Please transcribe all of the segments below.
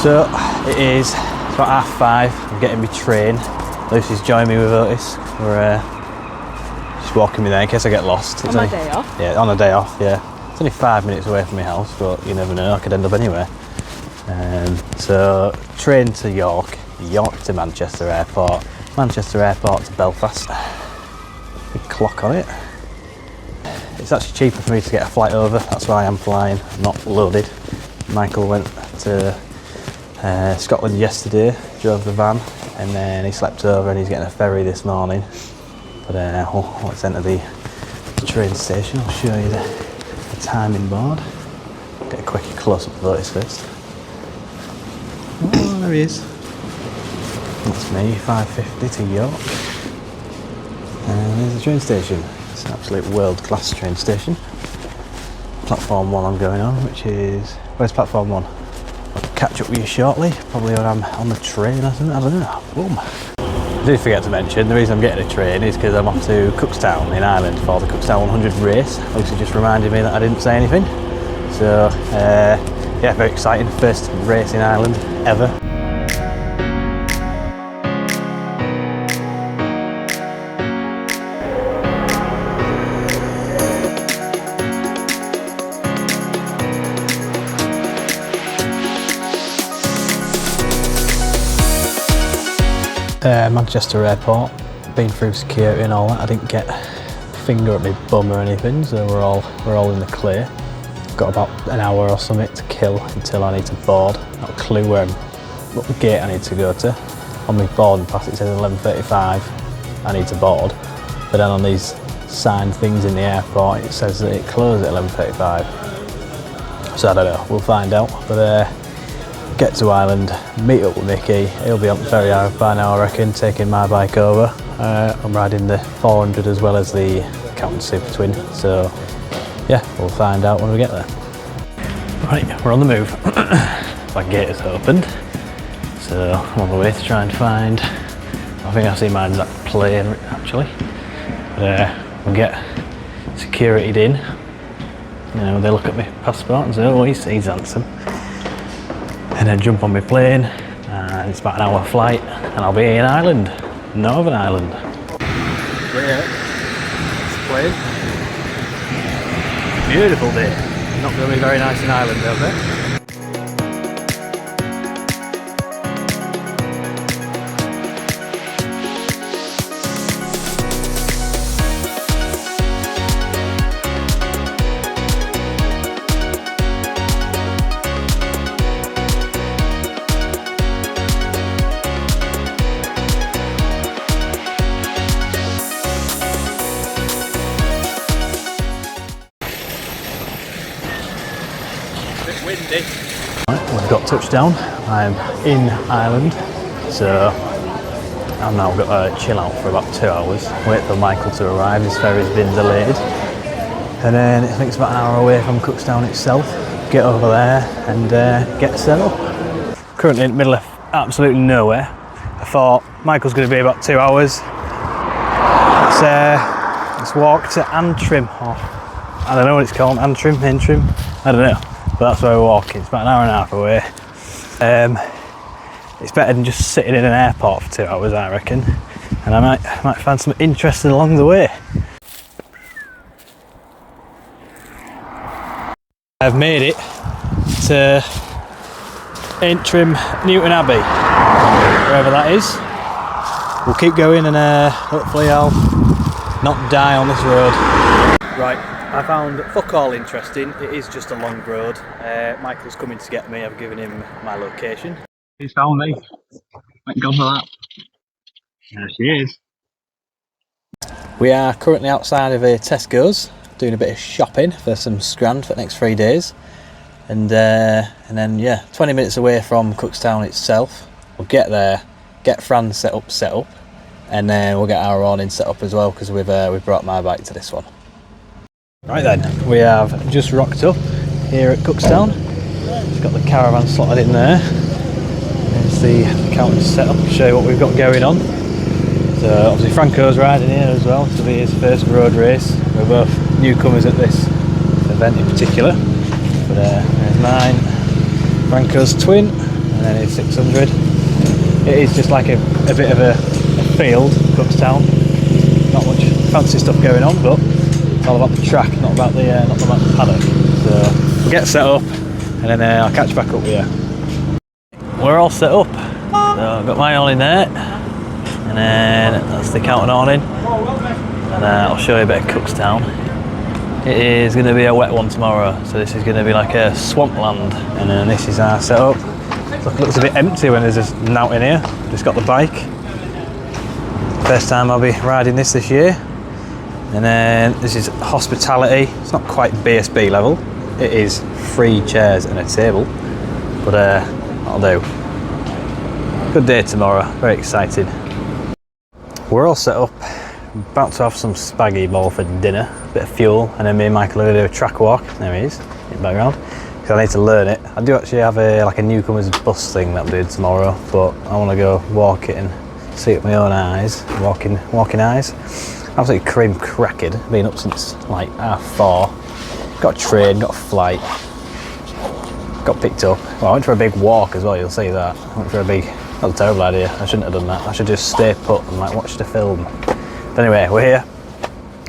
So it is, it's about 5:30, I'm getting my train. Lucy's joined me with Otis. We're just walking me there in case I get lost. On my day off? Yeah, on a day off, yeah. It's only 5 minutes away from my house, but you never know, I could end up anywhere. So, train to York, York to Manchester Airport, Manchester Airport to Belfast. Big clock on it. It's actually cheaper for me to get a flight over, that's why I'm flying, not loaded. Michael went to Scotland yesterday, drove the van, and then he slept over and he's getting a ferry this morning. But let's enter the train station. I'll show you the timing board. Get a quick close-up of Otis first. Oh, there he is. That's me, 5:50 to York. And there's the train station. It's an absolute world-class train station. Platform 1 I'm going on, which is... Where's platform 1? I'll catch up with you shortly, probably when I'm on the train or something, I don't know. Boom. I did forget to mention, the reason I'm getting a train is because I'm off to Cookstown in Ireland for the Cookstown 100 race. Lucy just reminded me that I didn't say anything. So, yeah, very exciting. First race in Ireland ever. Manchester Airport, been through security and all that. I didn't get a finger at my bum or anything, so we're all in the clear. Got about an hour or something to kill until I need to board. Not a clue what gate I need to go to. On my boarding pass it says 11:35 I need to board, but then on these signed things in the airport it says that it closes at 11:35. So I don't know, we'll find out. But get to Ireland, meet up with Mickey. He'll be on the ferry by now, I reckon, taking my bike over. I'm riding the 400 as well as the Cowton Supertwin. So yeah, we'll find out when we get there. Right, we're on the move. My gate is opened, so I'm on the way to try and find, I think I see my exact plane actually. But we'll get security'd in. You know, they look at my passport and say, oh, he's handsome. And then jump on my plane, and it's about an hour flight, and I'll be in Ireland, Northern Ireland. Yeah, it's plane. Beautiful day. Not going to be very nice in Ireland, I bet. Windy. Right, we've got touchdown. I'm in Ireland, so I've now got to chill out for about 2 hours, wait for Michael to arrive. His ferry's been delayed, and then I think it's about an hour away from Cookstown itself. Get over there and get set up. Currently in the middle of absolutely nowhere. I thought Michael's going to be about 2 hours. Let's walk to Antrim, or I don't know what it's called, Antrim, I don't know. But that's where we're walking. It's about an hour and a half away. It's better than just sitting in an airport for 2 hours, I reckon. And I might find something interesting along the way. I've made it to Antrim, Newton Abbey, wherever that is. We'll keep going and hopefully I'll not die on this road. Right. I found fuck all interesting. It is just a long road. Michael's coming to get me. I've given him my location. He's found me. Thank God for that. There she is. We are currently outside of a Tesco's doing a bit of shopping for some scran for the next 3 days. And then yeah, 20 minutes away from Cookstown itself. We'll get there, get Fran set up, and then we'll get our awning set up as well because we've brought my bike to this one. Right then, we have just rocked up here at Cookstown. It's got the caravan slotted in there. There's the Cowton setup. I'll show you what we've got going on. So obviously Franco's riding here as well. This will be his first road race. We're both newcomers at this event in particular. But there's mine, Franco's twin, and then it's 600. It is just like a bit of a field, Cookstown. Not much fancy stuff going on, but it's all about the track, not about the paddock. So we'll get set up, and then I'll catch back up with you. We're all set up. So I've got my awning there, and then that's the Cowton awning, and I'll show you a bit of Cookstown. It is going to be a wet one tomorrow, so this is going to be like a swampland, and then this is our setup. Look, it looks a bit empty when there's just nout in here. Just got the bike. First time I'll be riding this year. And then this is hospitality. It's not quite BSB level. It is 3 chairs and a table, but that'll do. Good day tomorrow, very excited. We're all set up, about to have some spaggy ball for dinner, a bit of fuel, and then me and Michael are going to do a track walk. There he is, in the background, because I need to learn it. I do actually have like a newcomer's bus thing that I'm doing tomorrow, but I want to go walk it and see it with my own eyes, walking eyes. Absolutely cream crackered, been up since like 4:30. Got a train, got a flight, got picked up. Well, I went for a big walk as well, you'll see that. I went for a big, that was a terrible idea. I shouldn't have done that. I should just stay put and like watch the film. But anyway, we're here,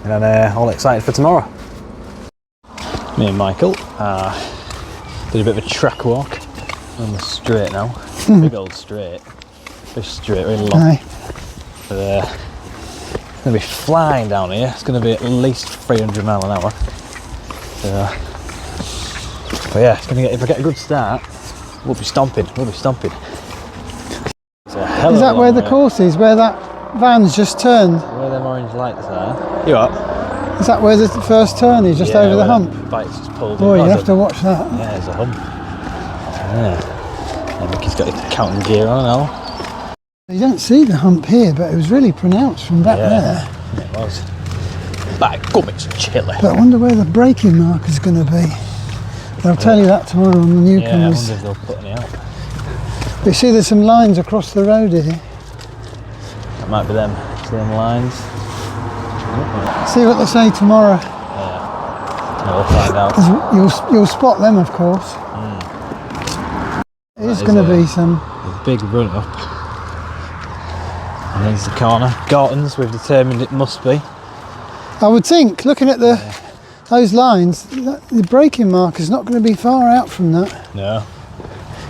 and all excited for tomorrow. Me and Michael did a bit of a track walk on the straight now. Big old straight. Big straight, really long. Aye. But, it's going to be flying down here. It's going to be at least 300 mile an hour. So, but yeah, it's going to get, if I get a good start, we'll be stomping. We'll be stomping. Is that where the course is? Where that van's just turned? Where them orange lights are. You up? Is that where the first turn is? Just over the hump? The bike's just pulled Oh, in. you have to watch that. Yeah, there's a hump. Yeah. And Mickey's got his Cowton gear on now. You don't see the hump here, but it was really pronounced from back there. It was. Like, come, it's chilly. But I wonder where the braking mark is going to be. They'll tell you that tomorrow on the newcomers. Yeah, I wonder if they'll put any out. But you see there's some lines across the road here. That might be them. See them lines? See what they say tomorrow. Yeah. We'll find out. 'Cause you'll spot them, of course. It is going to be some... A big run up. And there's the corner. Gorton's, we've determined it must be. I would think, looking at those lines, the braking mark is not going to be far out from that. No.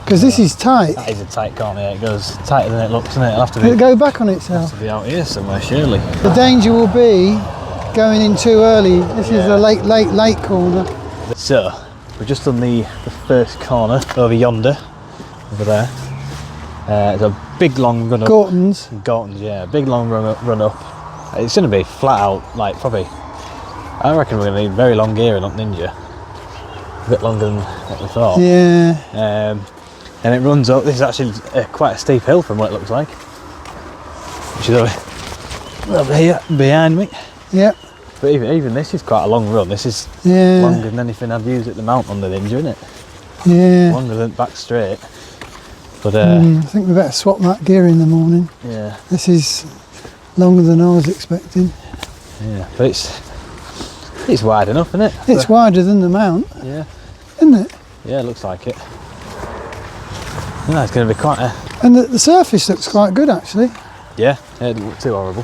Because this is tight. That is a tight corner, yeah. It goes tighter than it looks, doesn't it? It'll have to be, It'll go back on itself. have to be out here somewhere, surely. The danger will be going in too early. This is a late corner. So, we've just done the first corner over yonder, over there. It's a big long run up. Gorton's. Gorton's, yeah, big long run up. It's going to be flat out, like probably, I reckon we're going to need very long gearing on Ninja. A bit longer than what we thought. Yeah. And it runs up, this is actually quite a steep hill from what it looks like. Which is over here, behind me. Yep. But even this is quite a long run. This is longer than anything I've used at the mount on the Ninja, isn't it? Yeah. Longer than back straight. But I think we better swap that gear in the morning. Yeah. This is longer than I was expecting. Yeah, but it's wide enough, isn't it? It's wider than the mount. Yeah. Isn't it? Yeah, it looks like it. Yeah, it's going to be quite a... And the surface looks quite good actually. Yeah, it doesn't look too horrible.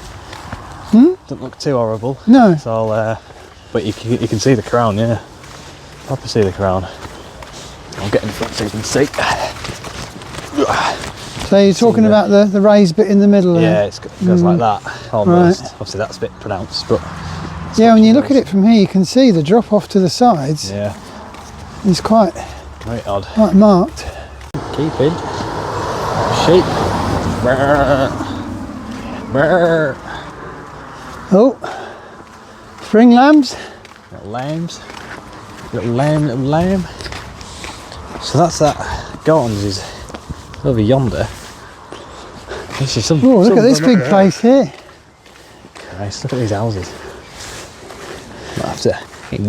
Doesn't look too horrible. No. It's all, but you can see the crown, yeah. Proper see the crown. I'll get in front so you can see. So you're talking about the raised bit in the middle there? Yeah, it goes like that, almost. Right. Obviously that's a bit pronounced, but... Yeah, when you look at it from here, you can see the drop off to the sides. Yeah. It's quite odd. Quite marked. Keep in. Sheep. Brr. Brr. Oh, spring lambs. Little lambs. Little lamb. So that's that. Gorton's is over yonder. This is some. Oh, look at this big place here. Christ, look at these houses. I'll have to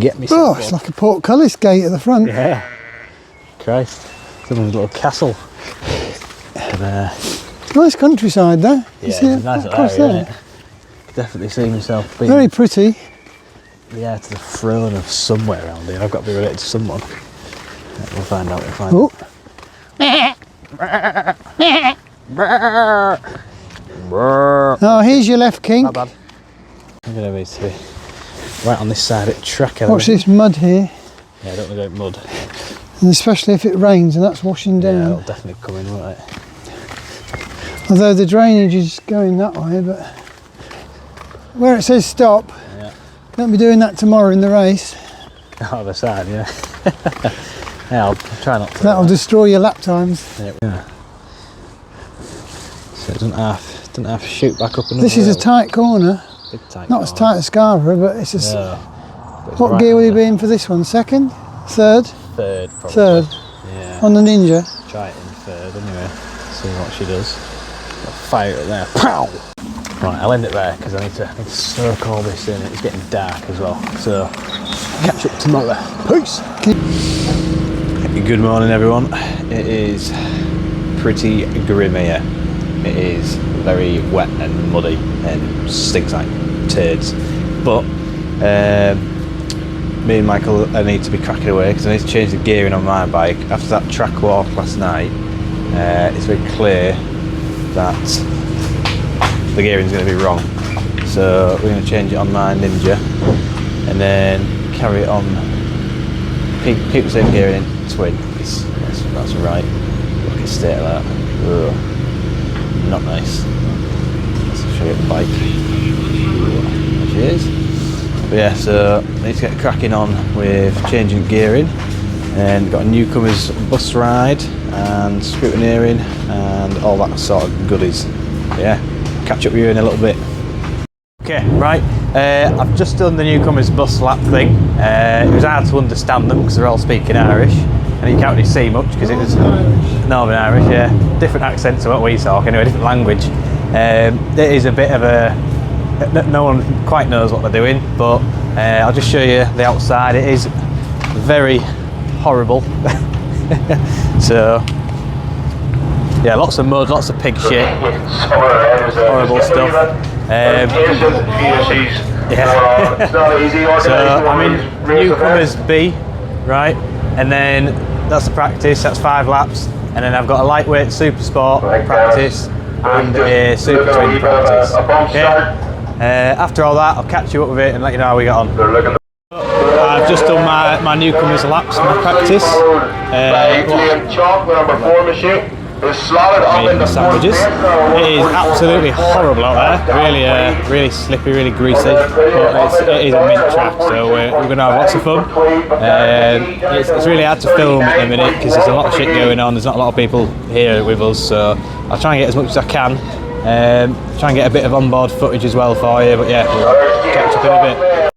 get me some. Oh, it's like a portcullis gate at the front. Yeah. Christ. Someone's little castle. And, nice countryside though. yeah, it's a nice little area, isn't it? Definitely see myself being very pretty. the heir to the throne of somewhere around here. I've got to be related to someone. We'll find out. Oh. Oh, here's your left kink. Not bad. I'm going to need to be right on this side of the track. Watch this mud here. Yeah, I don't want to go in mud. And especially if it rains and that's washing down. Yeah, it'll definitely come in, won't it? Although the drainage is going that way, but where it says stop, yeah. Don't be doing that tomorrow in the race. The other side, yeah. Yeah, I'll try not to. That'll destroy your lap times. Yeah. So it doesn't have to shoot back up another This is a tight corner. Big tight Not as tight as Scarborough, but it's a... Yeah. What Right gear will you be in for this one? Second? Third? Third, probably. Third. Yeah. On the Ninja. Try it in third anyway. See what she does. I'll fire it there. Pow! Right, I'll end it there because I need to soak all this in. It's getting dark as well. So, catch up tomorrow. Peace! Good morning, everyone. It is pretty grim here. It is very wet and muddy and stinks like turds. But me and Michael need to be cracking away because I need to change the gearing on my bike. After that track walk last night, it's very clear that the gearing's going to be wrong. So we're going to change it on my Ninja and then carry it on. Keep the same gearing in twin. That's right. Look at the state of that. Ugh. Not nice. Let's show you the bike. There she is. But yeah, so I need to get cracking on with changing gearing, and got a newcomers bus ride and scrutineering and all that sort of goodies. But yeah, catch up with you in a little bit. Okay, right. I've just done the newcomers bus lap thing. It was hard to understand them because they're all speaking Irish, and you can't really see much because it was Northern Irish. Yeah, different accent to what we talk anyway, different language. It is a bit of a no one quite knows what they're doing, but I'll just show you the outside. It is very horrible. So yeah, lots of mud, lots of pig shit, horrible stuff. Yeah. So I'm in newcomers B, right, and then that's the practice. That's 5 laps, and then I've got a lightweight super sport practice and a super twin practice. Okay. After all that, I'll catch you up with it and let you know how we got on. I've just done my newcomers laps, my practice. Making sandwiches. It is absolutely horrible out there. Really slippy, really greasy. But it is a mint track, so we're going to have lots of fun. It's really hard to film at the minute because there's a lot of shit going on. There's not a lot of people here with us, so I'll try and get as much as I can. Try and get a bit of onboard footage as well for you, but yeah, we'll catch up in a bit.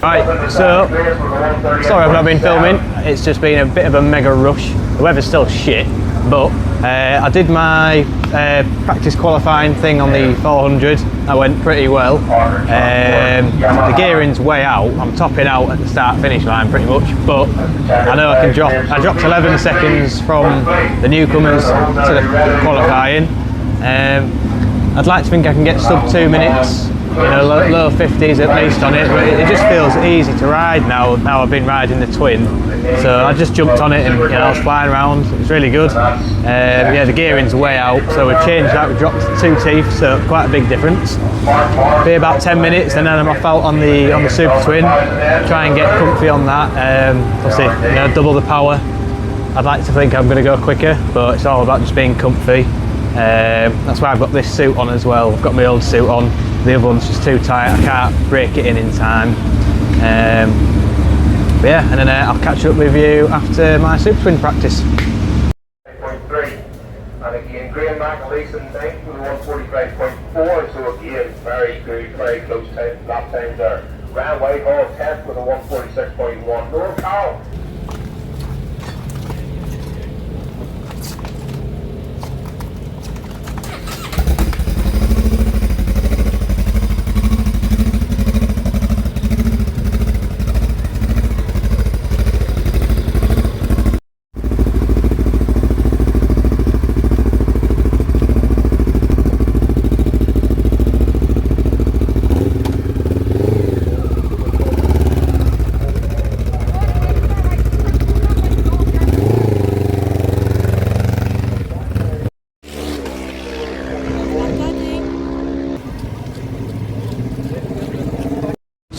Right, so sorry I've not been filming. It's just been a bit of a mega rush. The weather's still shit, but I did my practice qualifying thing on the 400. That went pretty well. The gearing's way out. I'm topping out at the start-finish line pretty much, but I know I can drop. I dropped 11 seconds from the newcomers to the qualifying. I'd like to think I can get sub 2 minutes. You know, low 50s at least on it, but it just feels easy to ride now I've been riding the twin. So I just jumped on it and I was flying around. It was really good. Yeah, the gearing's way out, so we've changed that. We dropped 2 teeth, so quite a big difference. Be about 10 minutes, and then I'm off out on the super twin. Try and get comfy on that. Obviously, double the power. I'd like to think I'm going to go quicker, but it's all about just being comfy. That's why I've got this suit on as well. I've got my old suit on. The other one's just too tight. I can't break it in time. But yeah, and then I'll catch up with you after my super twin practice. 8.3, and again Graham McAleese in 9th with 145.4, so again very good, very close lap times there. Ryan Whitehall 10th with a 146.1. Noel Carroll.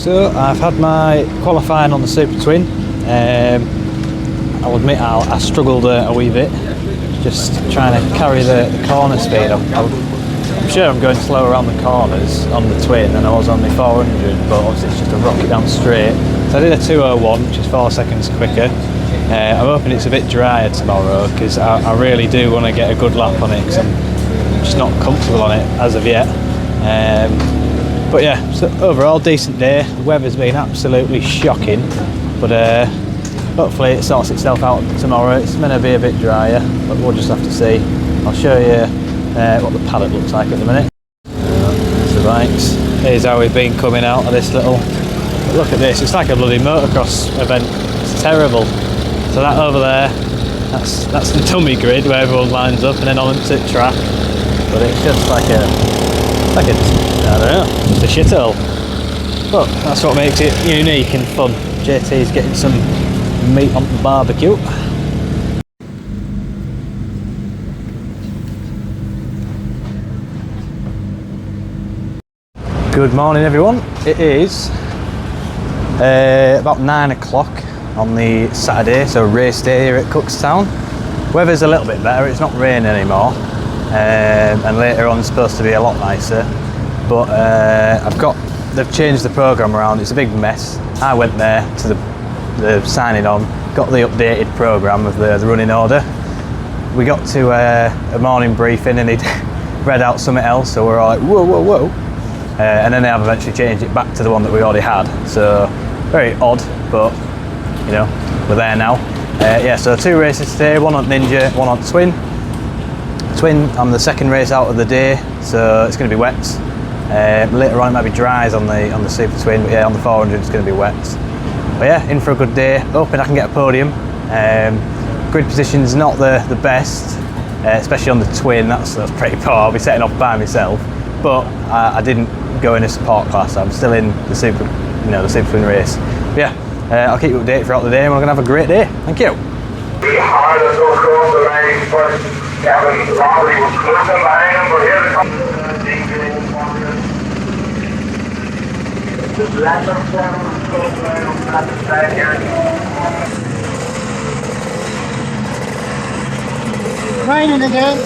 So I've had my qualifying on the Supertwin. I'll admit I struggled a wee bit, just trying to carry the corner speed. I'm sure I'm going slower around the corners on the Twin than I was on the 400, but obviously it's just a rocket down straight. So I did a 2:01, which is 4 seconds quicker. I'm hoping it's a bit drier tomorrow, because I really do want to get a good lap on it, because I'm just not comfortable on it as of yet. But yeah, so overall decent day. The weather's been absolutely shocking, but hopefully it sorts itself out tomorrow. It's meant to be a bit drier, but we'll just have to see. I'll show you what the paddock looks like at the minute. That's the bikes. Here's how we've been coming out of this little... Look at this, it's like a bloody motocross event. It's terrible. So that over there, that's the dummy grid where everyone lines up and then on to track. But it's just like a I don't know, just a shithole. But that's what makes it unique and fun. JT's getting some meat on the barbecue. Good morning everyone. It is about 9 o'clock on the Saturday, so race day here at Cookstown. Weather's a little bit better, it's not raining anymore, and later on it's supposed to be a lot nicer. But they've changed the programme around, it's a big mess. I went there to the signing on, got the updated programme of the running order. We got to a morning briefing and he'd read out something else, so we're all like, whoa, whoa, whoa. And then they have eventually changed it back to the one that we already had. So very odd, but you know, we're there now. Yeah, so 2 races today, one on Ninja, one on Twin. Twin, I'm the second race out of the day, so it's going to be wet. Later on it might be dries on the Supertwin, but yeah, on the 400 it's going to be wet. But yeah, in for a good day, hoping I can get a podium. Grid position's not the best, especially on the Twin, that's pretty poor. I'll be setting off by myself, but I didn't go in a support class, I'm still in the Supertwin race. But yeah, I'll keep you updated throughout the day and we're going to have a great day. Thank you. Hard to go across the line first. Kevin Robbie was closing behind him, but here they come. Just let them down and close the line on the side here. Raining again.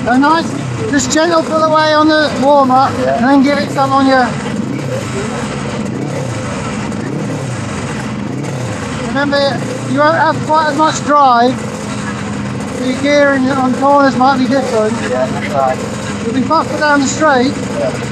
A nice, just gentle pull away on the warm up, and then give it some on your. Remember, you won't have quite as much drive, so your gearing on corners might be different. Yeah, that's right. You'll be faster down the straight. Yeah.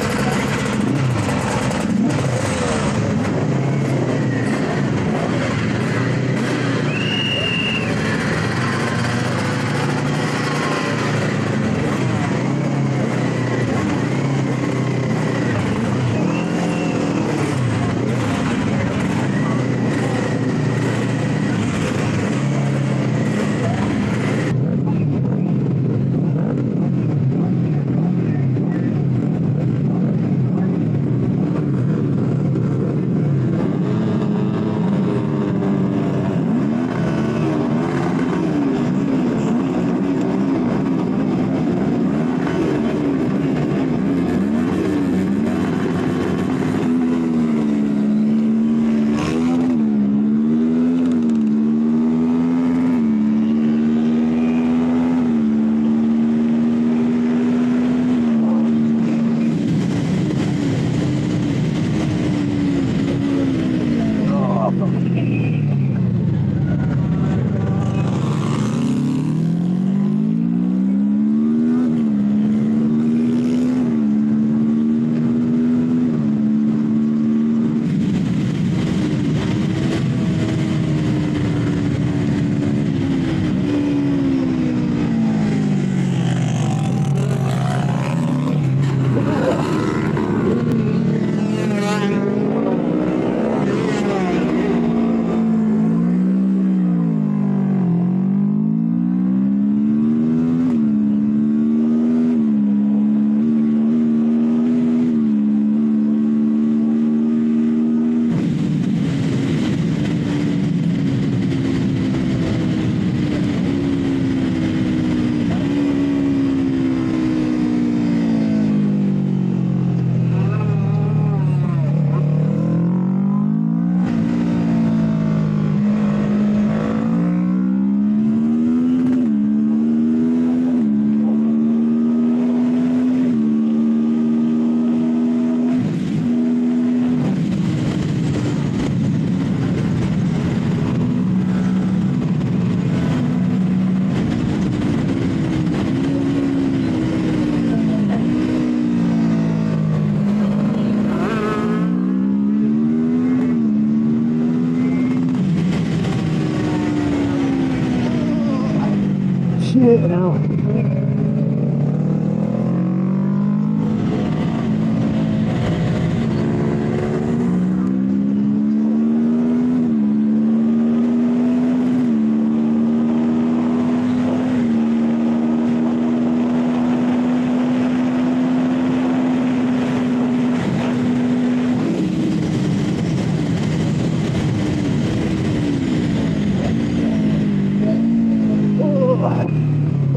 now.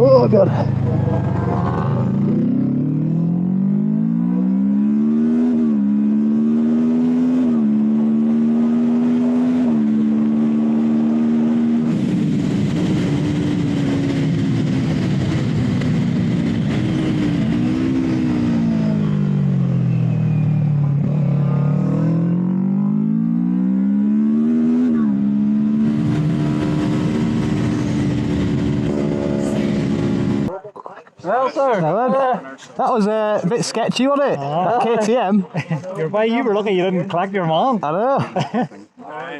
Oh god. Well, sir, that was a bit sketchy, wasn't it? That KTM. You're why you were lucky you didn't collect your mom. I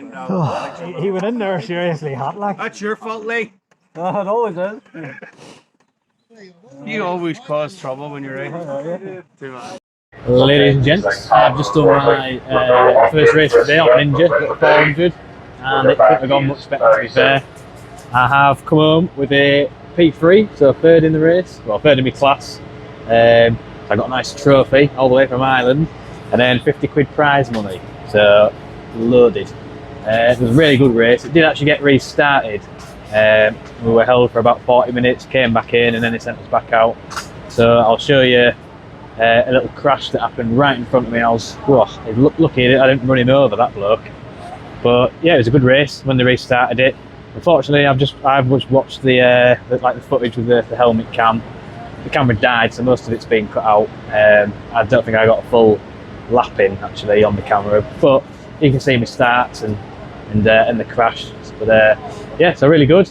know. He went in there seriously hot like. That's your fault, Lee. Oh, it always is. You always cause trouble when you're racing. Too much. Ladies and gents, I've just done my first race today on Ninja, got 400, and it couldn't have gone much better, to be fair. I have come home with a P3, so third in the race, well, third in my class. So I got a nice trophy all the way from Ireland, and then 50 quid prize money, so loaded. It was a really good race. It did actually get restarted. We were held for about 40 minutes, came back in, and then they sent us back out. So I'll show you a little crash that happened right in front of me. I was lucky I didn't run him over, that bloke. But yeah, it was a good race when they restarted it. Unfortunately, I've just watched the footage with the helmet cam. The camera died, so most of it's been cut out. I don't think I got a full lap in actually on the camera, but you can see my starts and the crash. But yeah, so really good.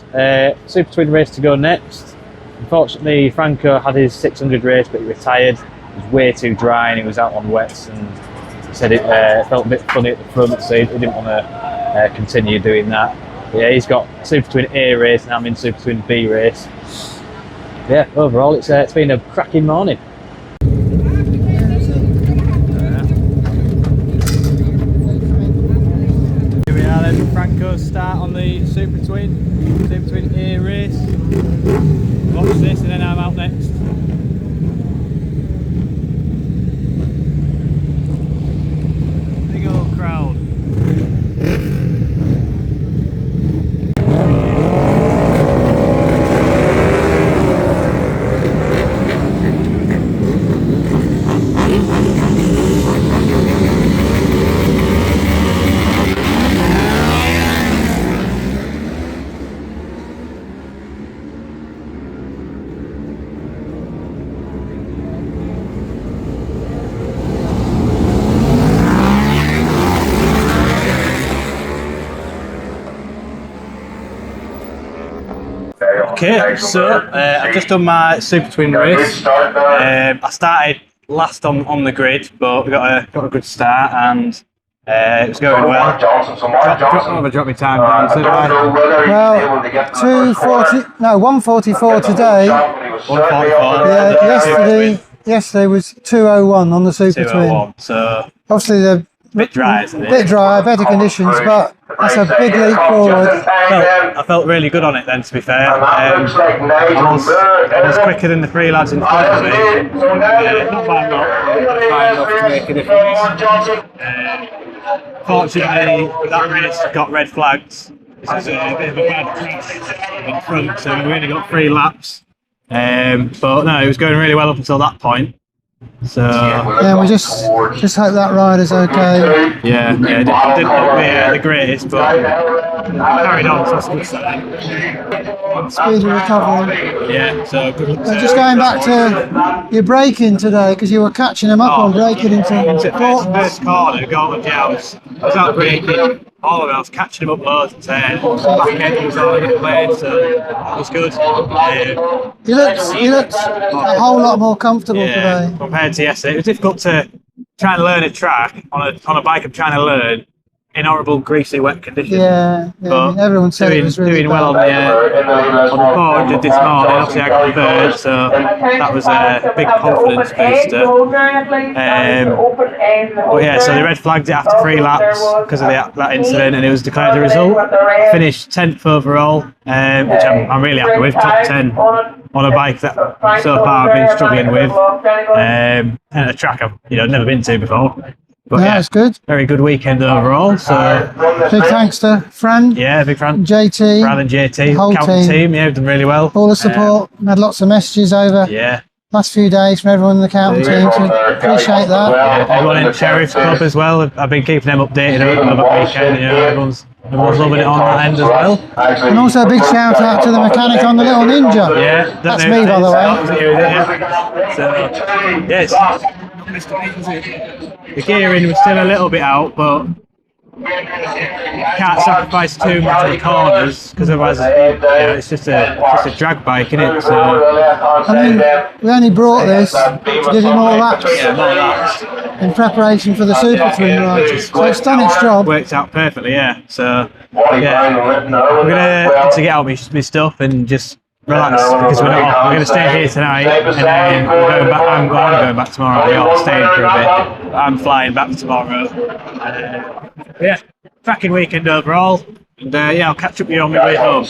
Super Twin race to go next. Unfortunately, Franco had his 600 race, but he retired. It was way too dry and he was out on wets, and he said it felt a bit funny at the front, so he didn't want to continue doing that. Yeah, he's got Super Twin A race and I'm in Super Twin B race. Yeah, overall it's been a cracking morning. Here we are then, Franco's start on the Super Twin A race. Watch this and then I'm out next. Big old crowd. Okay, so I've just done my Super Twin race. I started last on the grid, but we got a good start and it was going well. Drop my time down. So well, 240, no, 144 today. 144. Yeah, yesterday was 201 on the Super Twin. So obviously the bit dry, isn't it? Bit dry, better conditions, but that's a big leap forward. I felt really good on it then, to be fair. I was quicker than the three lads in front of me. Not by a lot, by enough to make a difference. Fortunately, that race got red flags. This is a bit of a bad crash in front, so we only got 3 laps. But no, it was going really well up until that point. So yeah, we just hope that rider's okay. Yeah, it didn't look the greatest, but carried on, so that's a good sign. Speed of recovery. Yeah, so good. Just going back to your braking today, because you were catching them up on braking into first corner, Golden House. I was out braking. All of it, I was catching him up loads and turning. Back end was all in play, so that was good. You looked a whole lot more comfortable today. Compared to yesterday. It was difficult to try and learn a track on a bike I'm trying to learn. in horrible, greasy, wet conditions. Yeah, But everyone said it was really doing well bad. on the 400 this morning. Obviously, I got third, so that was a big confidence booster. But yeah, so they red flagged it after 3 laps because of that incident, and it was declared the result. I finished 10th overall, which I'm really happy with. Top 10 on a bike that so far I've been struggling with, and a track I've never been to before. But Yeah, it's good. very good weekend overall. So Big thanks to Fran, yeah, big fan. JT, Fran and JT, whole Cowton team. team, yeah, done really well. all the support. Had lots of messages over Yeah. last few days from everyone in the Cowton team, so appreciate that. Yeah, everyone in the Sheriff's Club as well. I've been keeping them updated over the weekend. Everyone's loving it on that end as well. And also a big shout out to the mechanic on the little Ninja. Yeah, That's me, by the way. So, yes, the gearing was still a little bit out, but can't sacrifice too much in the corners because otherwise, it's just a drag bike, isn't it? So, I mean, we only brought this to give you more laps yeah, more laps. in preparation for the Supertwin ride. So it's done its job. Worked out perfectly, yeah. So, yeah, I'm gonna get out my stuff and just relax because we're not off. We're going to stay here tonight, and then we're going back. I'm going back tomorrow. You're staying for a bit. I'm flying back tomorrow. Yeah, cracking weekend overall. And yeah, I'll catch up with you on my way home.